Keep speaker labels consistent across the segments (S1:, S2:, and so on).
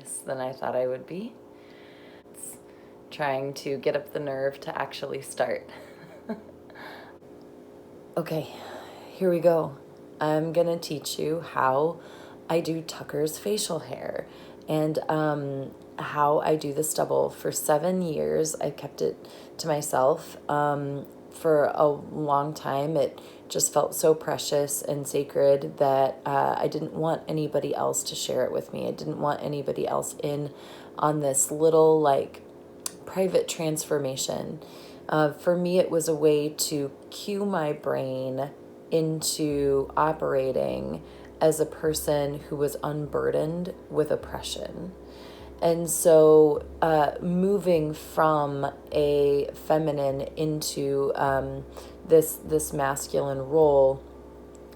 S1: serious than I thought I would be. It's trying to get up the nerve to actually start. Okay, here we go. I'm gonna teach you how I do Tucker's facial hair and how I do the stubble. For 7 years, I kept it to myself. For a long time, it just felt so precious and sacred that I didn't want anybody else to share it with me. I didn't want anybody else in on this little like private transformation. For me, it was a way to cue my brain into operating as a person who was unburdened with oppression. And so moving from a feminine into this masculine role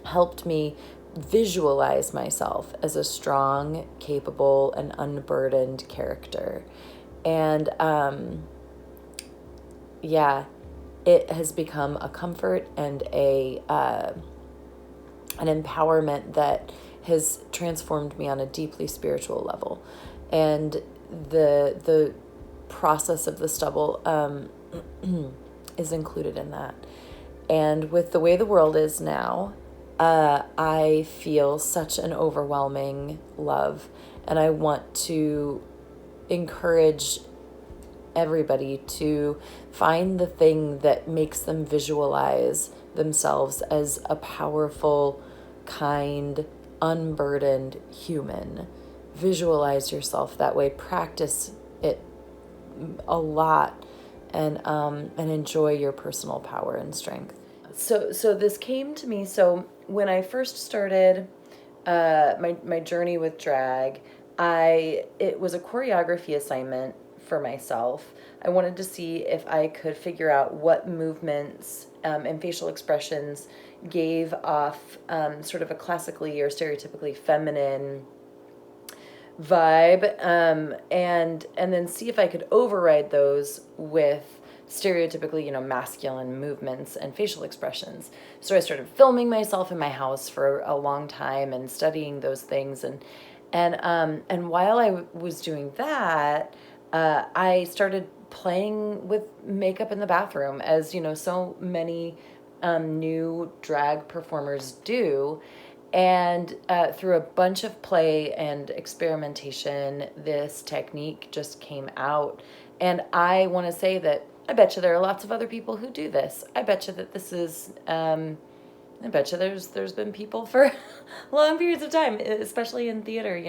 S1: helped me visualize myself as a strong, capable, and unburdened character. And yeah, it has become a comfort and an empowerment that has transformed me on a deeply spiritual level. And the process of the stubble is included in that. And with the way the world is now, I feel such an overwhelming love, and I want to encourage everybody to find the thing that makes them visualize themselves as a powerful, kind, unburdened human. Visualize yourself that way. Practice it a lot, and enjoy your personal power and strength. So this came to me. So when I first started my journey with drag, it was a choreography assignment for myself. I wanted to see if I could figure out what movements and facial expressions gave off sort of a classically or stereotypically feminine vibe, and then see if I could override those with stereotypically, masculine movements and facial expressions. So I started filming myself in my house for a long time and studying those things, and while I was doing that, I started playing with makeup in the bathroom, as so many new drag performers do. And through a bunch of play and experimentation, this technique just came out. And I want to say that I bet you there are lots of other people who do this. I bet you that this is, I bet you there's been people for long periods of time, especially in theater,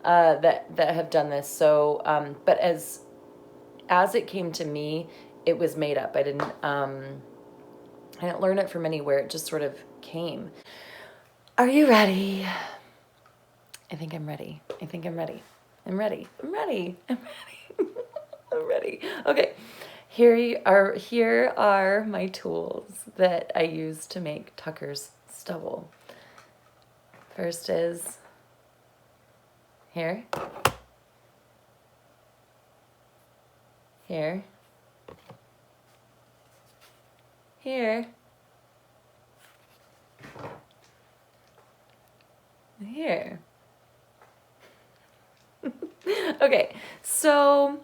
S1: that have done this. So, but as it came to me, it was made up. I didn't learn it from anywhere. It just sort of came. Are you ready? I think I'm ready. I'm ready. I'm ready. I'm ready. Okay. Here are my tools that I use to make Tucker's stubble. First is here. Here. Here. Here. Okay, so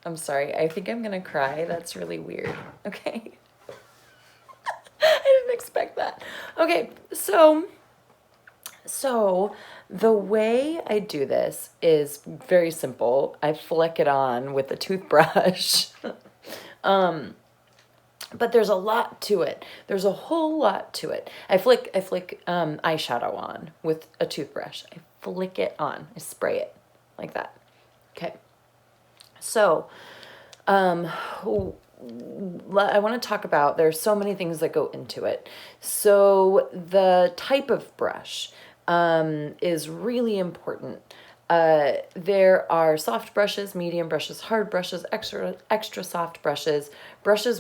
S1: I'm sorry, I think I'm gonna cry. That's really weird. Okay. I didn't expect that. Okay, so the way I do this is very simple. I flick it on with a toothbrush. But there's a lot to it. There's a whole lot to it. I flick eyeshadow on with a toothbrush. I flick it on. I spray it like that. Okay. So, I want to talk about, there's so many things that go into it. So the type of brush is really important. There are soft brushes, medium brushes, hard brushes, extra soft brushes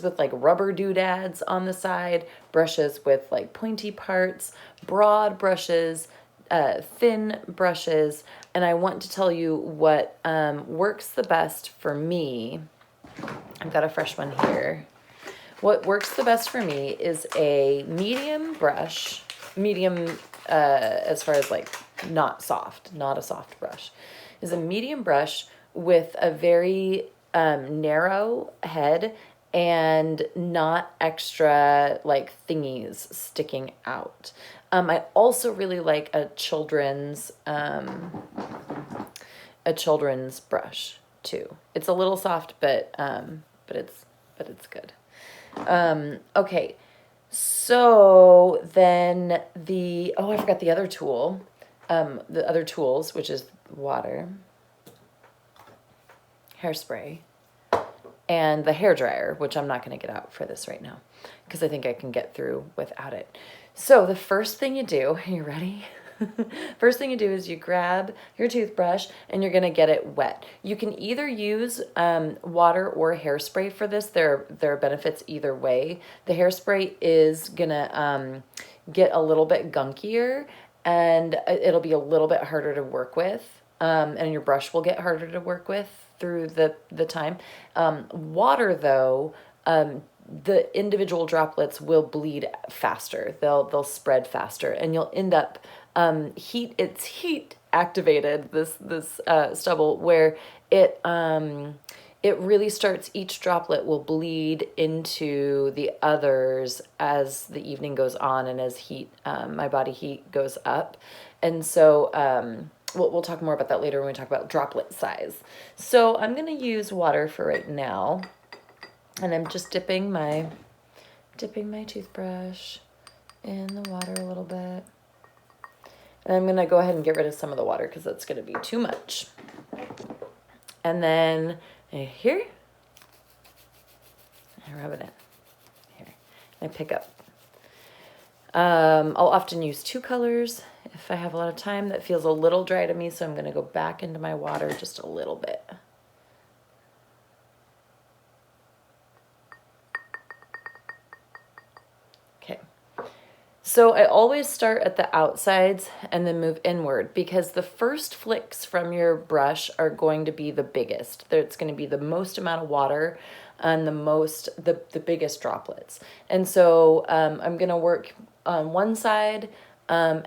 S1: with like rubber doodads on the side, brushes with like pointy parts, broad brushes, thin brushes. And I want to tell you what works the best for me. I've got a fresh one here. What works the best for me is a medium brush, as far as like not soft, not a soft brush, is a medium brush with a very narrow head and not extra like thingies sticking out. I also really like a children's brush too. It's a little soft, but it's good. Okay. So then I forgot the other tool. The other tools, which is water, hairspray, and the hair dryer, which I'm not going to get out for this right now because I think I can get through without it. So the first thing you do, are you ready? First thing you do is you grab your toothbrush and you're going to get it wet. You can either use water or hairspray for this. There are benefits either way. The hairspray is going to get a little bit gunkier and it'll be a little bit harder to work with. And your brush will get harder to work with through the time. Water, though, the individual droplets will bleed faster. They'll spread faster, and you'll end up it's heat activated, this stubble, where it really starts, each droplet will bleed into the others as the evening goes on and as my body heat goes up. And so we'll talk more about that later when we talk about droplet size. So I'm going to use water for right now, and I'm just dipping my toothbrush in the water a little bit. And I'm going to go ahead and get rid of some of the water because that's going to be too much. And then here, I rub it in. Here, I pick up. I'll often use 2 colors if I have a lot of time. That feels a little dry to me, so I'm going to go back into my water just a little bit. Okay. So I always start at the outsides and then move inward because the first flicks from your brush are going to be the biggest. It's going to be the most amount of water and the biggest droplets. And so I'm going to work on one side so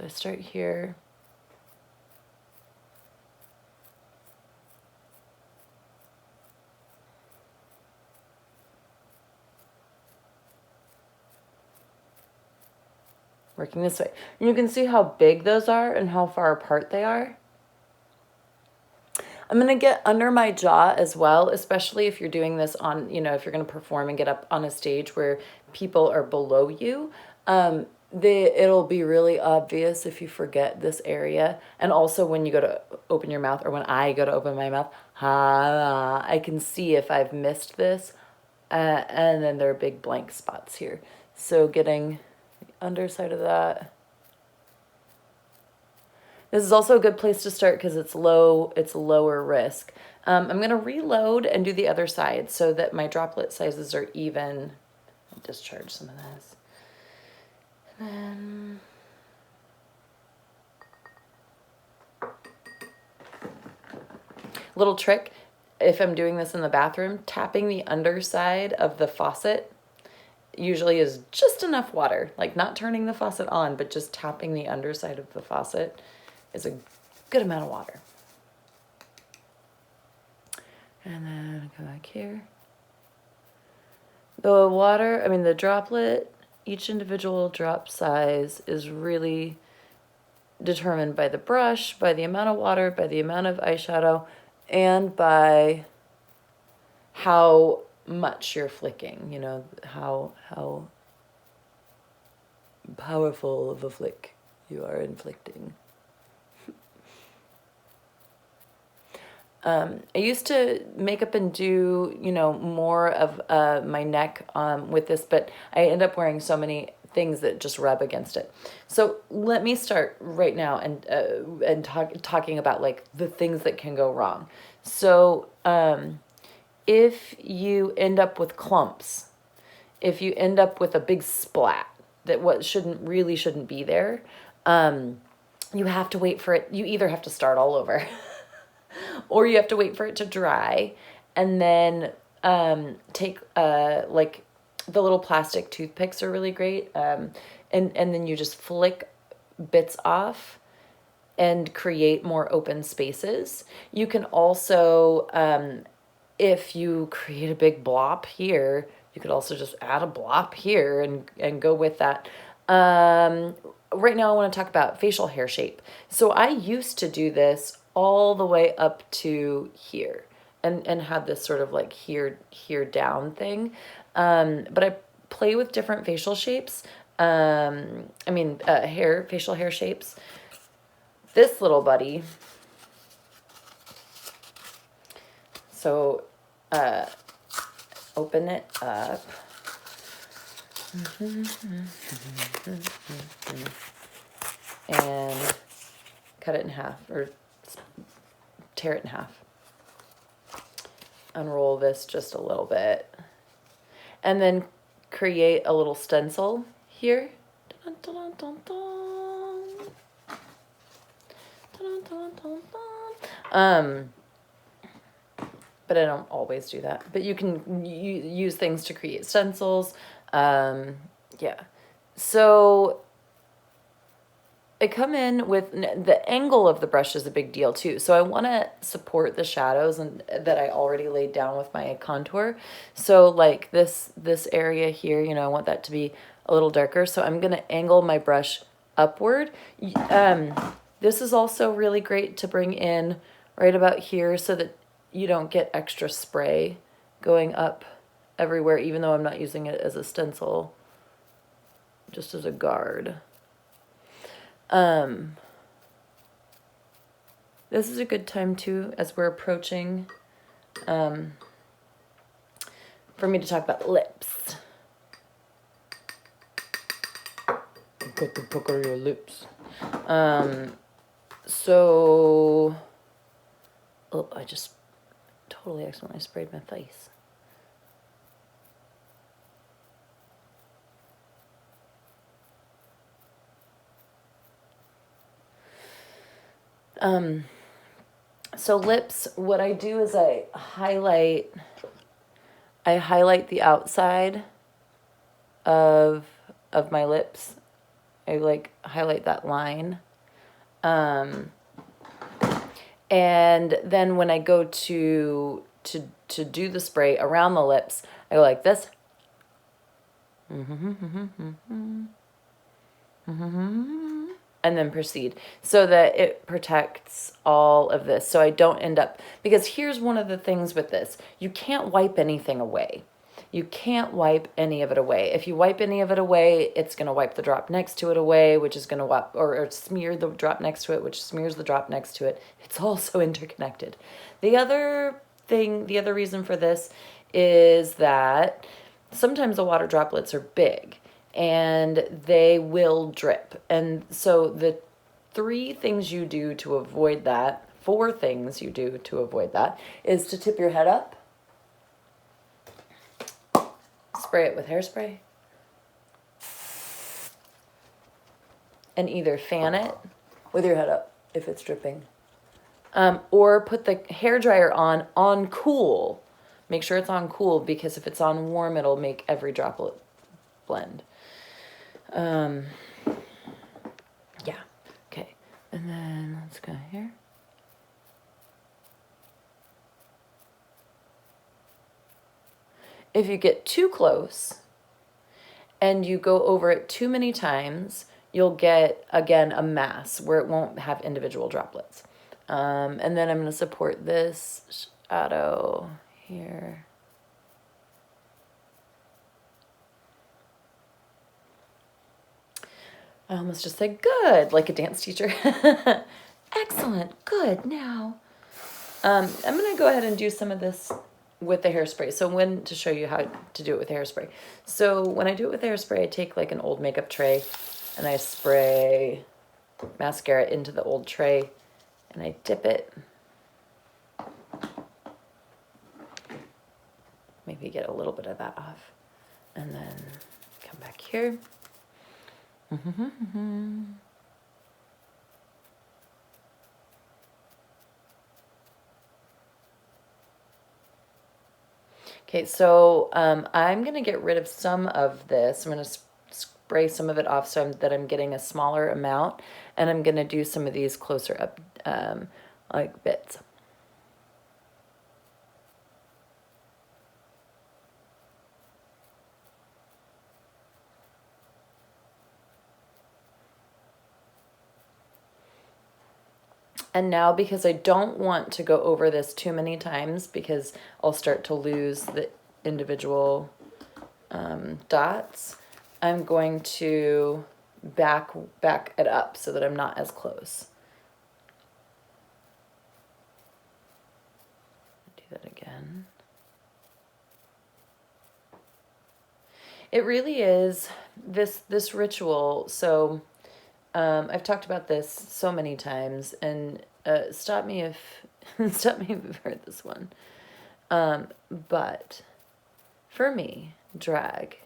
S1: I start here. Working this way. And you can see how big those are and how far apart they are. I'm going to get under my jaw as well, especially if you're doing this on, if you're going to perform and get up on a stage where people are below you. It'll be really obvious if you forget this area. And also when you go to open your mouth, or when I go to open my mouth, I can see if I've missed this. And then there are big blank spots here. So getting the underside of that. This is also a good place to start because it's lower risk. I'm going to reload and do the other side so that my droplet sizes are even. I'll discharge some of this. And then, little trick, if I'm doing this in the bathroom, tapping the underside of the faucet usually is just enough water, like not turning the faucet on, but just tapping the underside of the faucet is a good amount of water. And then go back here. The droplet, each individual drop size is really determined by the brush, by the amount of water, by the amount of eyeshadow, and by how much you're flicking, how powerful of a flick you are inflicting. I used to make up and do, more of my neck with this, but I end up wearing so many things that just rub against it. So let me start right now and talking about like the things that can go wrong. So if you end up with clumps, if you end up with a big splat that shouldn't be there, you have to wait for it. You either have to start all over or you have to wait for it to dry and then take like the little plastic toothpicks are really great. And then you just flick bits off and create more open spaces. You can also, if you create a big blop here, you could also just add a blop here and go with that. Right now I want to talk about facial hair shape. So I used to do this all the way up to here and had this sort of like here down thing. But I play with different facial shapes. Facial hair shapes. This little buddy. So, open it up. And cut it in half, or tear it in half. Unroll this just a little bit. And then create a little stencil here. Dun, dun, dun, dun, dun. Dun, dun, dun, dun. But I don't always do that. But you can use things to create stencils. Yeah. So I come in with the angle of the brush is a big deal too. So I want to support the shadows and that I already laid down with my contour. So like this area here, you know, I want that to be a little darker. So I'm going to angle my brush upward. This is also really great to bring in right about here so that you don't get extra spray going up everywhere, even though I'm not using it as a stencil, just as a guard. This is a good time too, as we're approaching, for me to talk about lips. You got to pucker your lips. So, oh, I just totally accidentally sprayed my face. So lips, what I do is I highlight the outside of my lips. I like highlight that line. And then when I go to do the spray around the lips, I go like this. And then proceed so that it protects all of this. So I don't end up, because here's one of the things with this. You can't wipe anything away. You can't wipe any of it away. If you wipe any of it away, it's going to wipe the drop next to it away, which is going to wipe, or smear the drop next to it, which smears the drop next to it. It's also interconnected. The other reason for this is that sometimes the water droplets are big and they will drip. And so the 4 things you do to avoid that, is to tip your head up, spray it with hairspray, and either fan it with your head up if it's dripping, or put the hairdryer on cool. Make sure it's on cool, because if it's on warm, it'll make every droplet blend. Yeah. Okay. And then let's go here. If you get too close and you go over it too many times, you'll get, again, a mass where it won't have individual droplets. And then I'm going to support this shadow here. I almost just said good, like a dance teacher. Excellent, good. Now, I'm going to go ahead and do some of this with the hairspray. So to show you how to do it with hairspray. So when I do it with hairspray, I take like an old makeup tray and I spray mascara into the old tray and I dip it. Maybe get a little bit of that off. And then come back here. Okay, so I'm going to get rid of some of this. I'm going to spray some of it off so that I'm getting a smaller amount, and I'm going to do some of these closer up like bits. And now, because I don't want to go over this too many times, because I'll start to lose the individual dots, I'm going to back it up so that I'm not as close. Do that again. It really is this ritual. So I've talked about this so many times, and stop me if you've heard this one. But for me, drag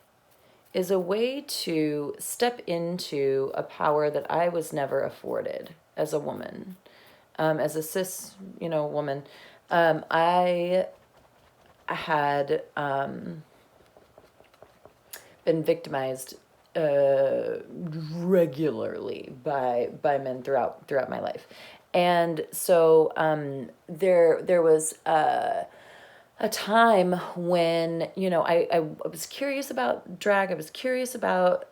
S1: is a way to step into a power that I was never afforded as a woman, as a cis, woman. I had been victimized regularly by men throughout my life, and so there was a time when I was curious about drag. I was curious about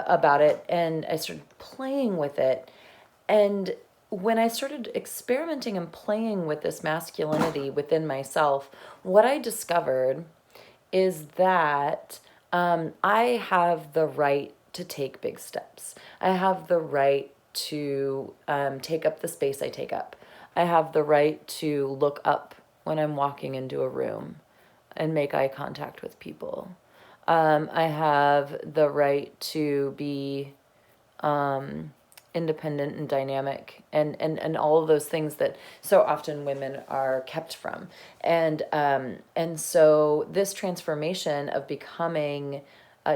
S1: it, and I started playing with it. And when I started experimenting and playing with this masculinity within myself, what I discovered is that I have the right to take big steps. I have the right to take up the space I take up. I have the right to look up when I'm walking into a room and make eye contact with people. I have the right to be independent and dynamic, and all of those things that so often women are kept from. And so this transformation of becoming,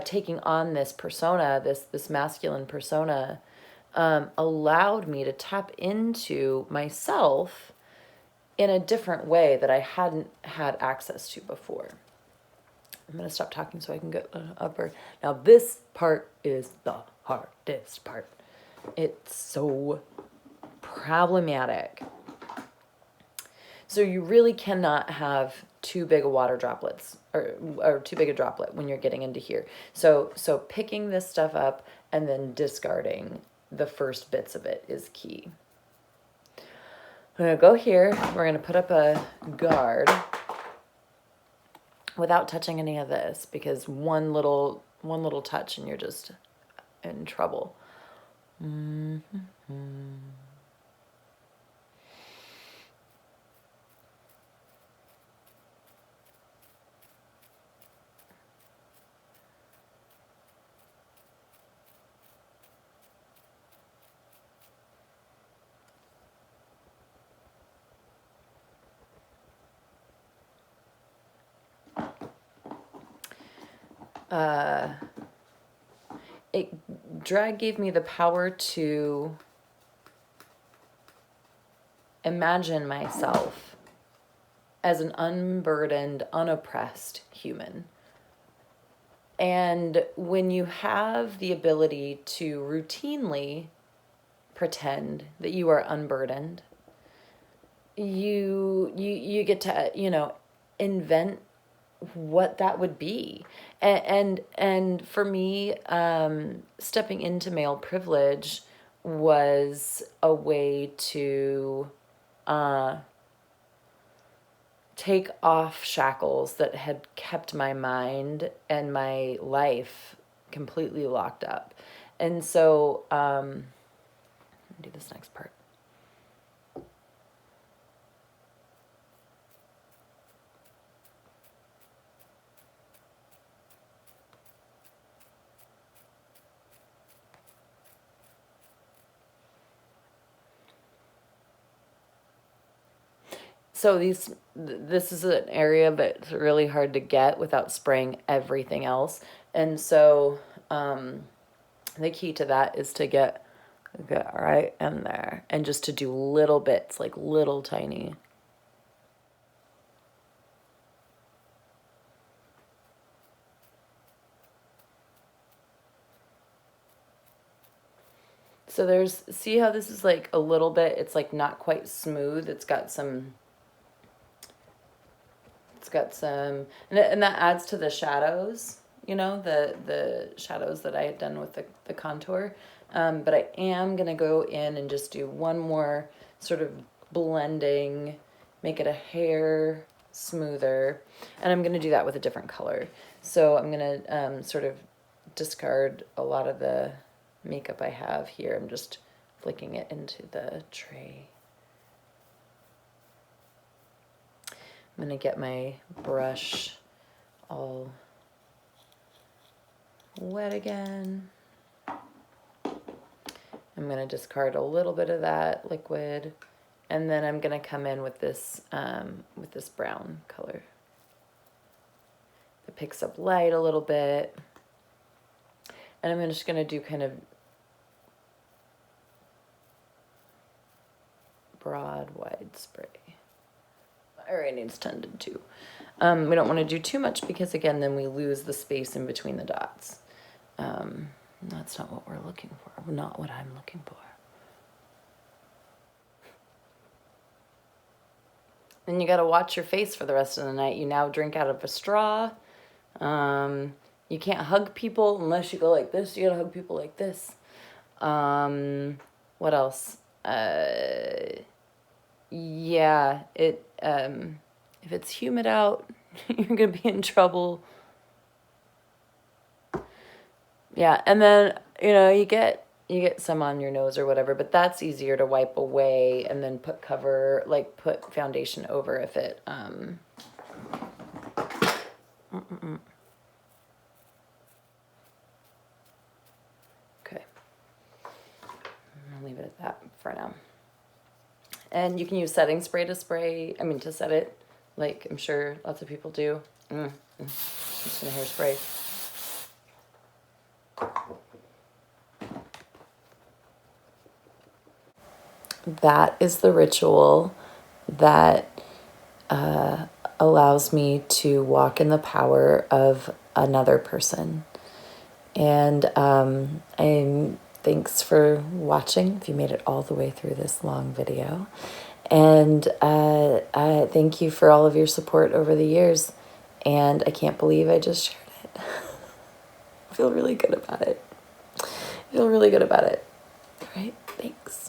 S1: taking on this persona, this masculine persona, allowed me to tap into myself in a different way that I hadn't had access to before. I'm going to stop talking so I can get upper. Now this part is the hardest part. It's so problematic. So you really cannot have too big a water droplets or too big a droplet when you're getting into here. So picking this stuff up and then discarding the first bits of it is key. I'm going to go here. We're going to put up a guard without touching any of this, because one little touch and you're just in trouble. Mm-hmm. Drag gave me the power to imagine myself as an unburdened, unoppressed human. And when you have the ability to routinely pretend that you are unburdened, you get to, invent what that would be. And for me, stepping into male privilege was a way to take off shackles that had kept my mind and my life completely locked up. And so let me do this next part. So this is an area that's really hard to get without spraying everything else. And so the key to that is to get right in there and just to do little bits, like little tiny. So there's, see how this is like a little bit, it's like not quite smooth. It's got some, and that adds to the shadows, you know, the shadows that I had done with the contour. But I am going to go in and just do one more sort of blending, make it a hair smoother. And I'm going to do that with a different color. So I'm going to sort of discard a lot of the makeup I have here. I'm just flicking it into the tray. I'm going to get my brush all wet again. I'm going to discard a little bit of that liquid, and then I'm going to come in with this brown color. It picks up light a little bit, and I'm just going to do kind of broad, wide spray. Area needs tended to. We don't want to do too much because, again, then we lose the space in between the dots. That's not what we're looking for. Not what I'm looking for. Then you got to watch your face for the rest of the night. You now drink out of a straw. You can't hug people unless you go like this. You got to hug people like this. What else? Yeah, if it's humid out, you're gonna be in trouble. Yeah, and then, you know, you get some on your nose or whatever, but that's easier to wipe away and then put foundation over if it Okay. I'll leave it at that for now. And you can use setting spray to set it, like I'm sure lots of people do. I'm just gonna hairspray. That is the ritual that allows me to walk in the power of another person. And thanks for watching, if you made it all the way through this long video. And thank you for all of your support over the years. And I can't believe I just shared it. I feel really good about it. All right, thanks.